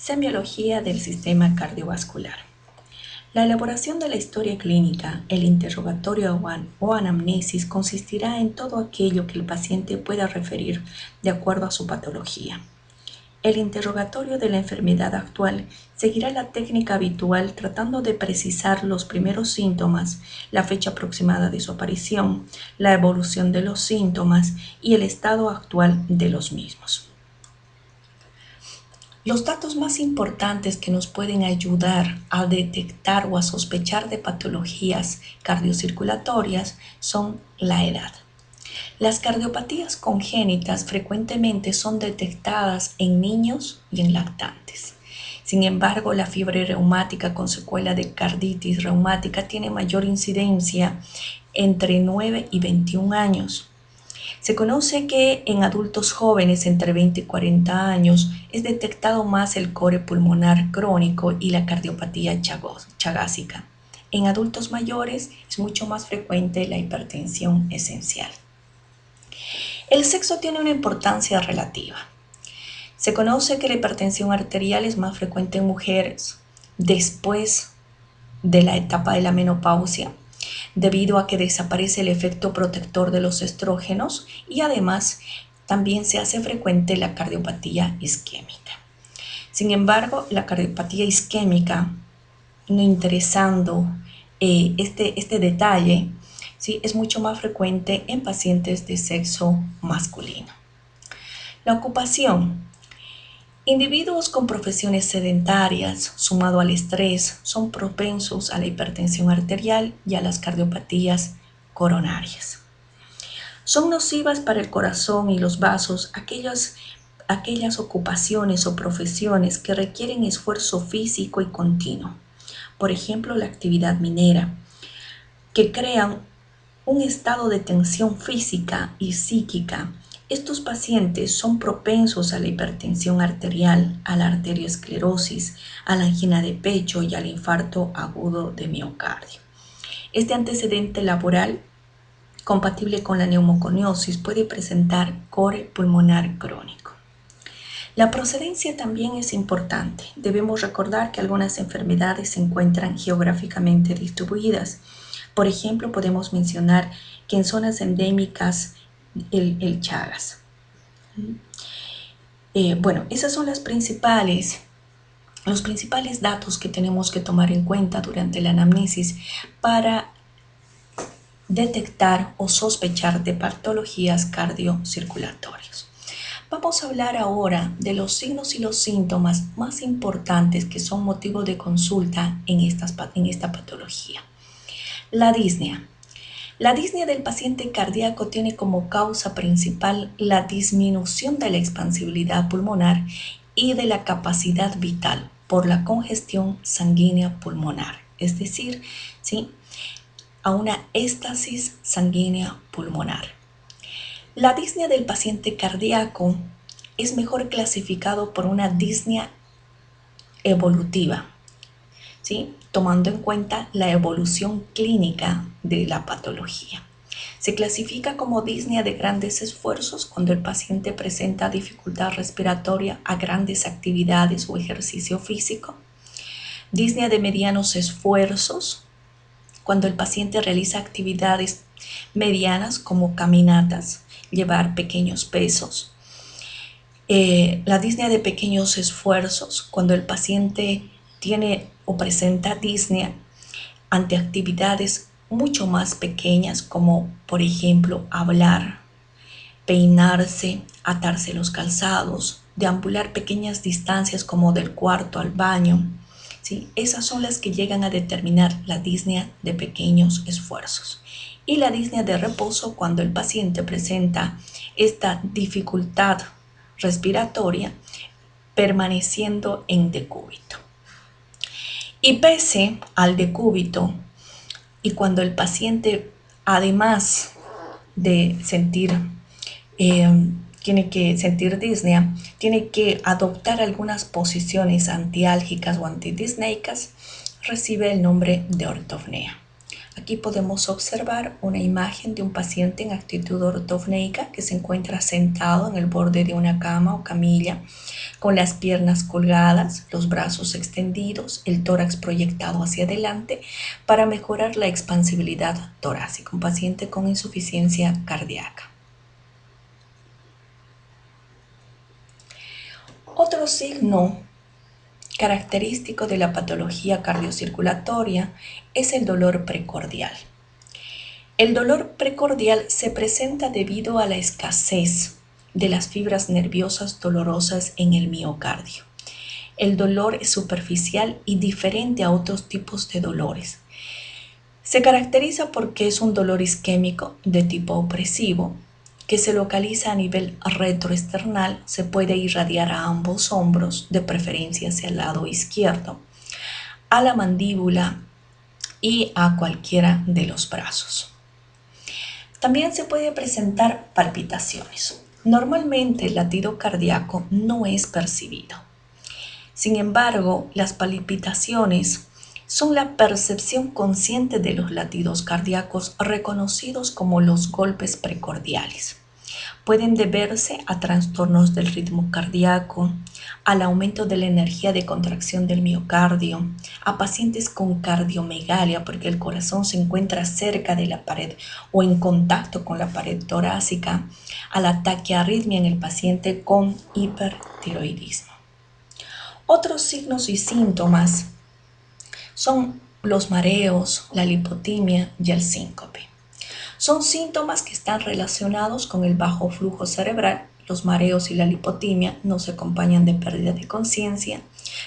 Semiología del sistema cardiovascular. La elaboración de la historia clínica, el interrogatorio o anamnesis consistirá en todo aquello que el paciente pueda referir de acuerdo a su patología. El interrogatorio de la enfermedad actual seguirá la técnica habitual tratando de precisar los primeros síntomas, la fecha aproximada de su aparición, la evolución de los síntomas y el estado actual de los mismos. Los datos más importantes que nos pueden ayudar a detectar o a sospechar de patologías cardiocirculatorias son la edad. Las cardiopatías congénitas frecuentemente son detectadas en niños y en lactantes. Sin embargo, la fiebre reumática con secuela de carditis reumática tiene mayor incidencia entre 9 y 21 años. Se conoce que en adultos jóvenes entre 20 y 40 años es detectado más el core pulmonar crónico y la cardiopatía chagásica. En adultos mayores es mucho más frecuente la hipertensión esencial. El sexo tiene una importancia relativa. Se conoce que la hipertensión arterial es más frecuente en mujeres después de la etapa de la menopausia, debido a que desaparece el efecto protector de los estrógenos y además también se hace frecuente la cardiopatía isquémica. Sin embargo, la cardiopatía isquémica, no interesando este detalle, ¿sí?, es mucho más frecuente en pacientes de sexo masculino. La ocupación. Individuos con profesiones sedentarias, sumado al estrés, son propensos a la hipertensión arterial y a las cardiopatías coronarias. Son nocivas para el corazón y los vasos aquellas ocupaciones o profesiones que requieren esfuerzo físico y continuo. Por ejemplo, la actividad minera, que crean un estado de tensión física y psíquica. Estos pacientes son propensos a la hipertensión arterial, a la arteriosclerosis, a la angina de pecho y al infarto agudo de miocardio. Este antecedente laboral, compatible con la neumoconiosis, puede presentar core pulmonar crónico. La procedencia también es importante. Debemos recordar que algunas enfermedades se encuentran geográficamente distribuidas. Por ejemplo, podemos mencionar que en zonas endémicas el Chagas. Esas son los principales datos que tenemos que tomar en cuenta durante la anamnesis para detectar o sospechar de patologías cardiocirculatorias. Vamos a hablar ahora de los signos y los síntomas más importantes que son motivo de consulta en esta patología. La disnea. La disnea del paciente cardíaco tiene como causa principal la disminución de la expansibilidad pulmonar y de la capacidad vital por la congestión sanguínea pulmonar, es decir, ¿sí?, a una éstasis sanguínea pulmonar. La disnea del paciente cardíaco es mejor clasificado por una disnea evolutiva, ¿sí?, tomando en cuenta la evolución clínica de la patología. Se clasifica como disnea de grandes esfuerzos cuando el paciente presenta dificultad respiratoria a grandes actividades o ejercicio físico. Disnea de medianos esfuerzos cuando el paciente realiza actividades medianas como caminatas, llevar pequeños pesos. La disnea de pequeños esfuerzos cuando el paciente tiene o presenta disnea ante actividades mucho más pequeñas como, por ejemplo, hablar, peinarse, atarse los calzados, deambular pequeñas distancias como del cuarto al baño. ¿Sí? Esas son las que llegan a determinar la disnea de pequeños esfuerzos. Y la disnea de reposo cuando el paciente presenta esta dificultad respiratoria permaneciendo en decúbito. Y pese al decúbito y cuando el paciente, además de tiene que sentir disnea, tiene que adoptar algunas posiciones antiálgicas o antidisneicas, recibe el nombre de ortopnea. Aquí podemos observar una imagen de un paciente en actitud ortopneica que se encuentra sentado en el borde de una cama o camilla con las piernas colgadas, los brazos extendidos, el tórax proyectado hacia adelante para mejorar la expansibilidad torácica, un paciente con insuficiencia cardíaca. Otro signo característico de la patología cardiocirculatoria es el dolor precordial. El dolor precordial se presenta debido a la escasez de las fibras nerviosas dolorosas en el miocardio. El dolor es superficial y diferente a otros tipos de dolores. Se caracteriza porque es un dolor isquémico de tipo opresivo que se localiza a nivel retroesternal, se puede irradiar a ambos hombros, de preferencia hacia el lado izquierdo, a la mandíbula y a cualquiera de los brazos. También se puede presentar palpitaciones. Normalmente el latido cardíaco no es percibido. Sin embargo, las palpitaciones son la percepción consciente de los latidos cardíacos reconocidos como los golpes precordiales. Pueden deberse a trastornos del ritmo cardíaco, al aumento de la energía de contracción del miocardio, a pacientes con cardiomegalia porque el corazón se encuentra cerca de la pared o en contacto con la pared torácica, a la taquiarritmia en el paciente con hipertiroidismo. Otros signos y síntomas son los mareos, la lipotimia y el síncope. Son síntomas que están relacionados con el bajo flujo cerebral. Los mareos y la lipotimia no se acompañan de pérdida de conciencia.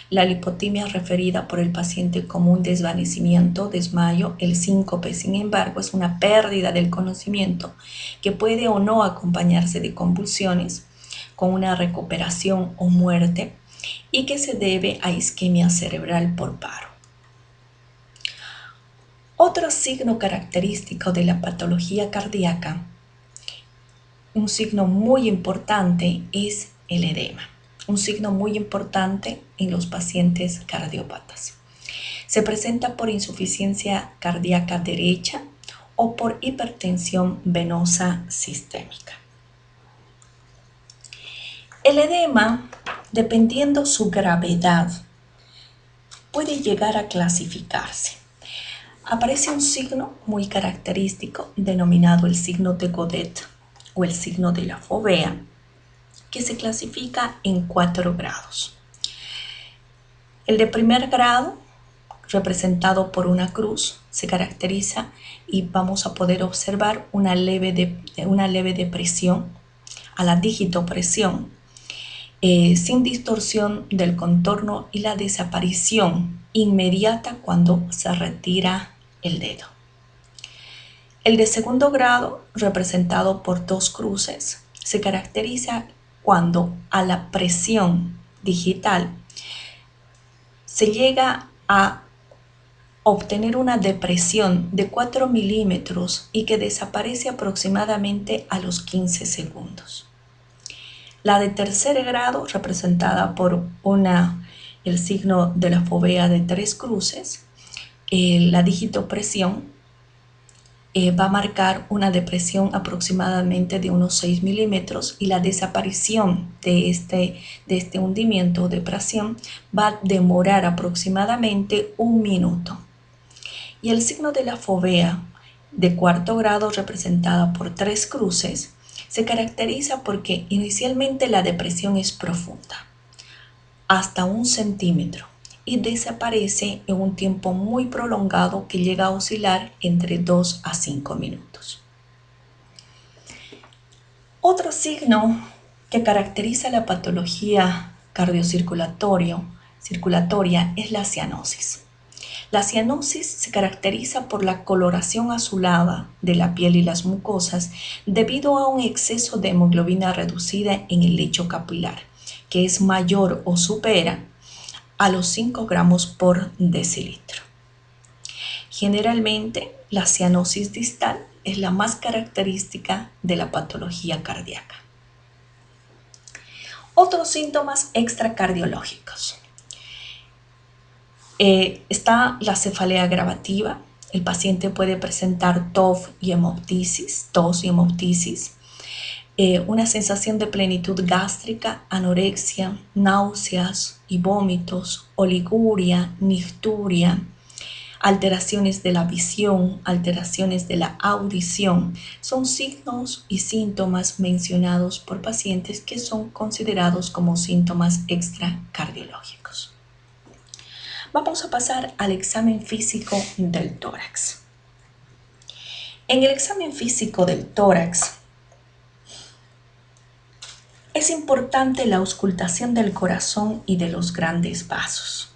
La lipotimia es referida por el paciente como un desvanecimiento, desmayo. El síncope, sin embargo, es una pérdida del conocimiento que puede o no acompañarse de convulsiones, con una recuperación o muerte, y que se debe a isquemia cerebral por paro. Otro signo característico de la patología cardíaca, un signo muy importante, es el edema. Un signo muy importante en los pacientes cardiópatas. Se presenta por insuficiencia cardíaca derecha o por hipertensión venosa sistémica. El edema, dependiendo su gravedad, puede llegar a clasificarse. Aparece un signo muy característico denominado el signo de Godet o el signo de la fovea, que se clasifica en 4 grados. El de primer grado, representado por una cruz, se caracteriza y vamos a poder observar una leve depresión a la digitopresión, sin distorsión del contorno y la desaparición inmediata cuando se retira el dedo. El de segundo grado, representado por 2 cruces, se caracteriza cuando a la presión digital se llega a obtener una depresión de 4 milímetros y que desaparece aproximadamente a los 15 segundos. La de tercer grado, representada por el signo de la fovea de 3 cruces, la digitopresión va a marcar una depresión aproximadamente de unos 6 milímetros y la desaparición de este hundimiento o depresión va a demorar aproximadamente 1 minuto. Y el signo de la fovea de cuarto grado, representada por 3 cruces, se caracteriza porque inicialmente la depresión es profunda, hasta 1 centímetro, y desaparece en un tiempo muy prolongado que llega a oscilar entre 2 a 5 minutos. Otro signo que caracteriza la patología cardiocirculatoria es la cianosis. La cianosis se caracteriza por la coloración azulada de la piel y las mucosas debido a un exceso de hemoglobina reducida en el lecho capilar, que es mayor o supera a los 5 gramos por decilitro. Generalmente, la cianosis distal es la más característica de la patología cardíaca. Otros síntomas extracardiológicos. Está la cefalea gravativa. El paciente puede presentar tos y hemoptisis. una sensación de plenitud gástrica, anorexia, náuseas y vómitos, oliguria, nicturia, alteraciones de la visión, alteraciones de la audición, son signos y síntomas mencionados por pacientes que son considerados como síntomas extracardiológicos. Vamos a pasar al examen físico del tórax. En el examen físico del tórax, es importante la auscultación del corazón y de los grandes vasos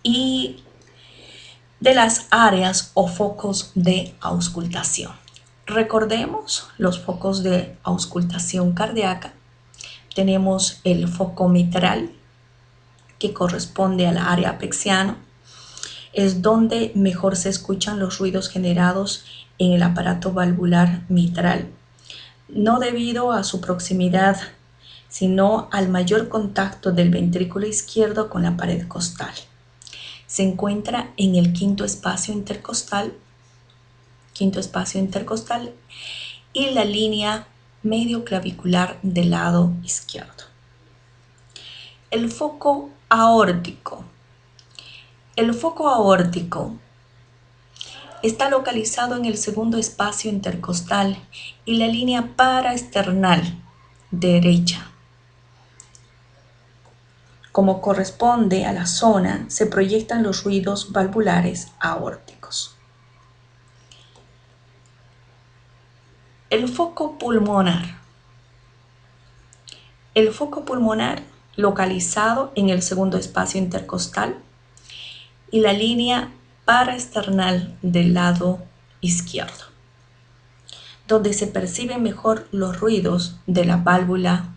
y de las áreas o focos de auscultación. Recordemos los focos de auscultación cardíaca. Tenemos el foco mitral, que corresponde al área apexiana. Es donde mejor se escuchan los ruidos generados en el aparato valvular mitral, no debido a su proximidad, sino al mayor contacto del ventrículo izquierdo con la pared costal. Se encuentra en el quinto espacio intercostal y la línea medio clavicular del lado izquierdo. El foco aórtico. El foco aórtico está localizado en el segundo espacio intercostal y la línea paraesternal derecha. Como corresponde a la zona, se proyectan los ruidos valvulares aórticos. El foco pulmonar. El foco pulmonar, localizado en el segundo espacio intercostal y la línea paraesternal del lado izquierdo, donde se perciben mejor los ruidos de la válvula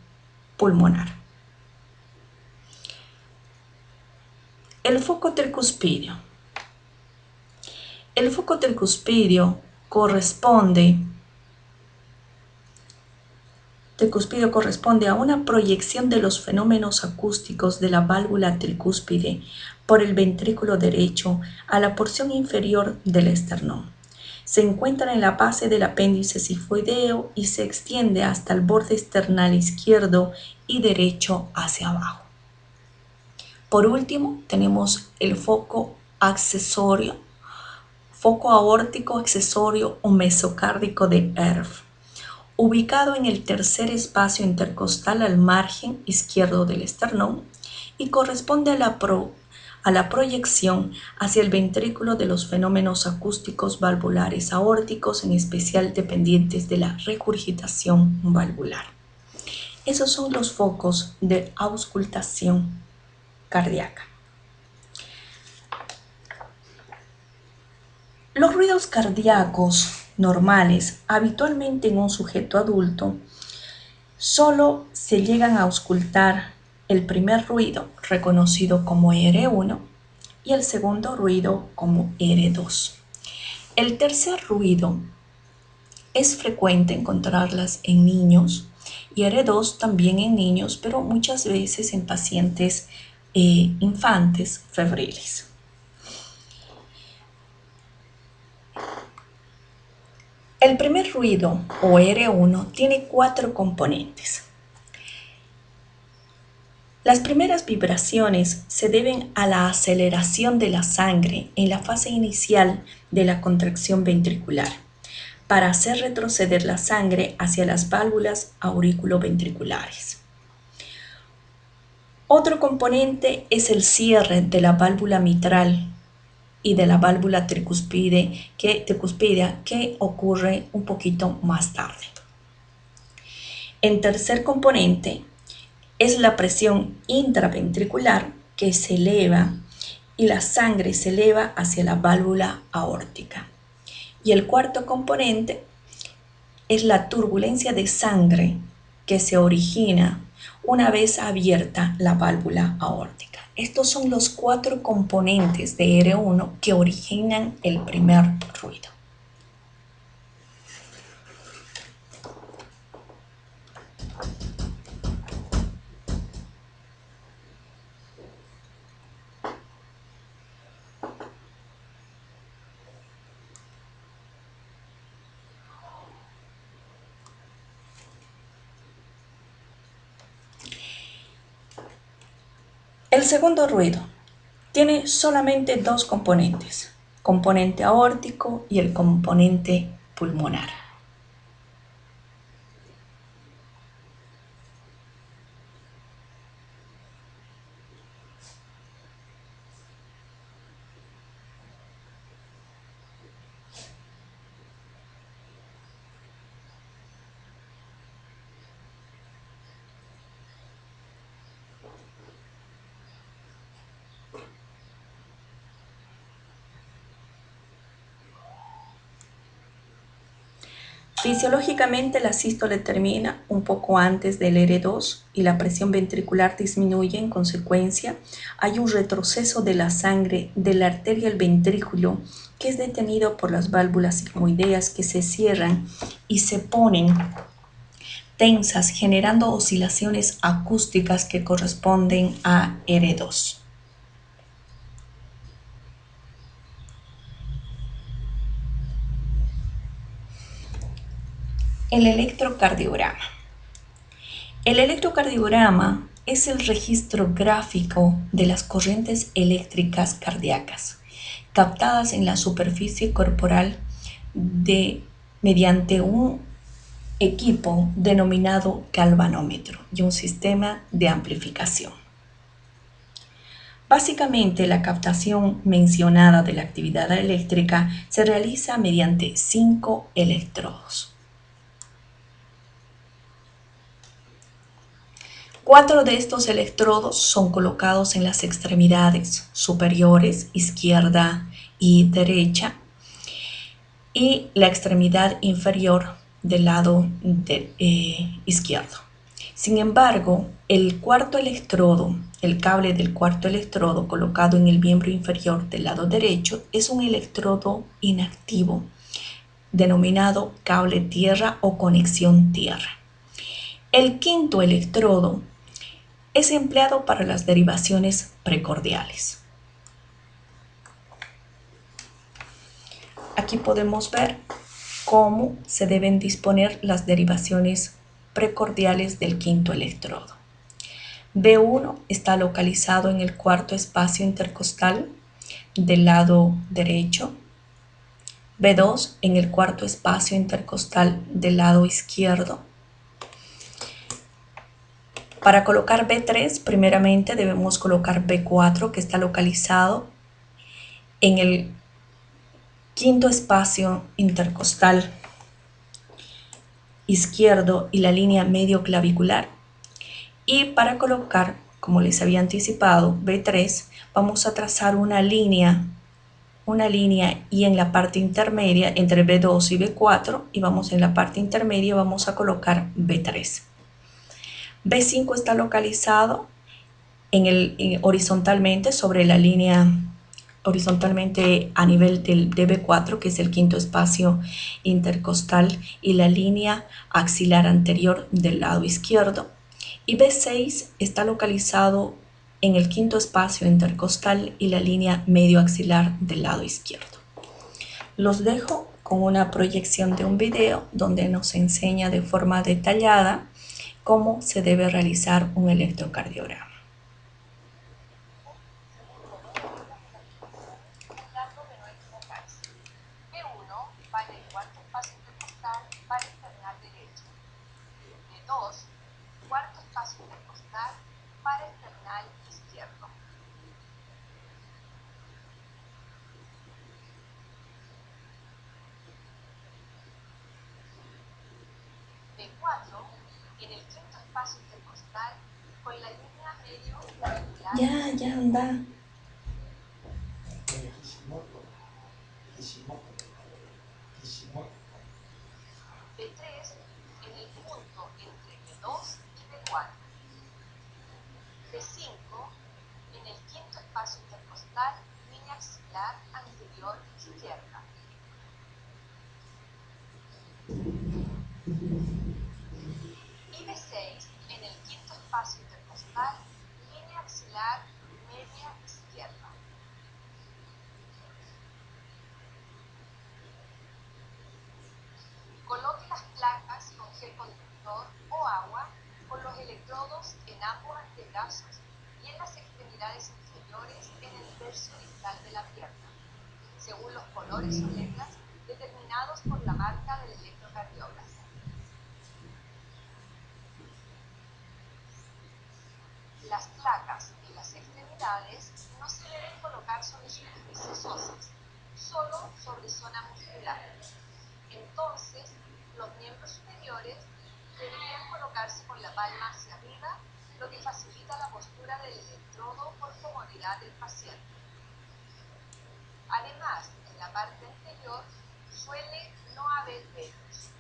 pulmonar. El foco tricuspidio. El foco tricuspidio corresponde a una proyección de los fenómenos acústicos de la válvula tricúspide por el ventrículo derecho a la porción inferior del esternón. Se encuentra en la base del apéndice sifoideo y se extiende hasta el borde esternal izquierdo y derecho hacia abajo. Por último, tenemos el foco accesorio, foco aórtico accesorio o mesocárdico de Erf, ubicado en el tercer espacio intercostal al margen izquierdo del esternón y corresponde a la proyección hacia el ventrículo de los fenómenos acústicos valvulares aórticos, en especial dependientes de la regurgitación valvular. Esos son los focos de auscultación cardíaca. Los ruidos cardíacos normales, habitualmente en un sujeto adulto, solo se llegan a auscultar el primer ruido, reconocido como R1, y el segundo ruido como R2. El tercer ruido es frecuente encontrarlas en niños y R2 también en niños, pero muchas veces en pacientes infantes febriles. El primer ruido, o R1, tiene 4 componentes. Las primeras vibraciones se deben a la aceleración de la sangre en la fase inicial de la contracción ventricular, para hacer retroceder la sangre hacia las válvulas auriculoventriculares. Otro componente es el cierre de la válvula mitral y de la válvula tricuspidea que ocurre un poquito más tarde. El tercer componente es la presión intraventricular, que se eleva y la sangre se eleva hacia la válvula aórtica. Y el cuarto componente es la turbulencia de sangre que se origina una vez abierta la válvula aórtica. Estos son los 4 componentes de R1 que originan el primer ruido. El segundo ruido tiene solamente dos componentes, componente aórtico y el componente pulmonar. Fisiológicamente, la sístole termina un poco antes del R2 y la presión ventricular disminuye en consecuencia. Hay un retroceso de la sangre de la arteria al ventrículo que es detenido por las válvulas sigmoideas que se cierran y se ponen tensas, generando oscilaciones acústicas que corresponden a R2. El electrocardiograma. El electrocardiograma es el registro gráfico de las corrientes eléctricas cardíacas captadas en la superficie corporal mediante un equipo denominado galvanómetro y un sistema de amplificación. Básicamente, la captación mencionada de la actividad eléctrica se realiza mediante 5 electrodos. 4 de estos electrodos son colocados en las extremidades superiores, izquierda y derecha, y la extremidad inferior del lado izquierdo. Sin embargo, el cuarto electrodo, el cable del cuarto electrodo colocado en el miembro inferior del lado derecho, es un electrodo inactivo, denominado cable tierra o conexión tierra. El quinto electrodo es empleado para las derivaciones precordiales. Aquí podemos ver cómo se deben disponer las derivaciones precordiales del quinto electrodo. B1 está localizado en el cuarto espacio intercostal del lado derecho, B2 en el cuarto espacio intercostal del lado izquierdo. Para colocar B3, primeramente debemos colocar B4, que está localizado en el quinto espacio intercostal izquierdo y la línea medio clavicular. Y para colocar, como les había anticipado, B3, vamos a trazar una línea y en la parte intermedia entre B2 y B4, y vamos en la parte intermedia vamos a colocar B3. B5 está localizado horizontalmente sobre la línea, horizontalmente a nivel de B4, que es el quinto espacio intercostal y la línea axilar anterior del lado izquierdo. Y B6 está localizado en el quinto espacio intercostal y la línea medio axilar del lado izquierdo. Los dejo con una proyección de un video donde nos enseña de forma detallada cómo se debe realizar un electrocardiograma. Cuarto espacio intercostal para esternal izquierdo. B4 en el quinto espacio intercostal con la línea medio clavicular. Ya anda. B3 en el punto entre B2 y B4. B5 en el quinto espacio intercostal, línea axilar anterior izquierda. Y B6 en el quinto espacio intercostal, línea axilar media izquierda. Coloque las placas con gel conductor o agua con los electrodos en ambos antebrazos y y en las extremidades inferiores en el tercio distal de la pierna, según los colores o letras determinados por la marca del electrocardiógrafo. Las placas en las extremidades no se deben colocar sobre superficies óseas, solo sobre zona muscular. Entonces, los miembros superiores deberían colocarse con la palma hacia arriba, lo que facilita la postura del electrodo por comodidad del paciente. Además, en la parte anterior suele no haber dedos.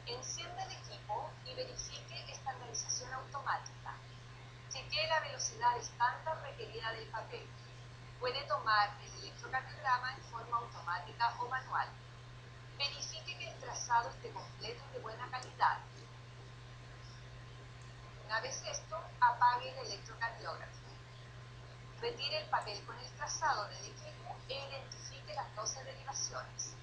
Encienda el equipo y verifique estandarización automática. Chequee la velocidad estándar requerida del papel. Puede tomar el electrocardiograma en forma automática o manual. Verifique que el trazado esté completo y de buena calidad. Una vez esto, apague el electrocardiógrafo. Retire el papel con el trazado del equipo e identifique las 12 derivaciones.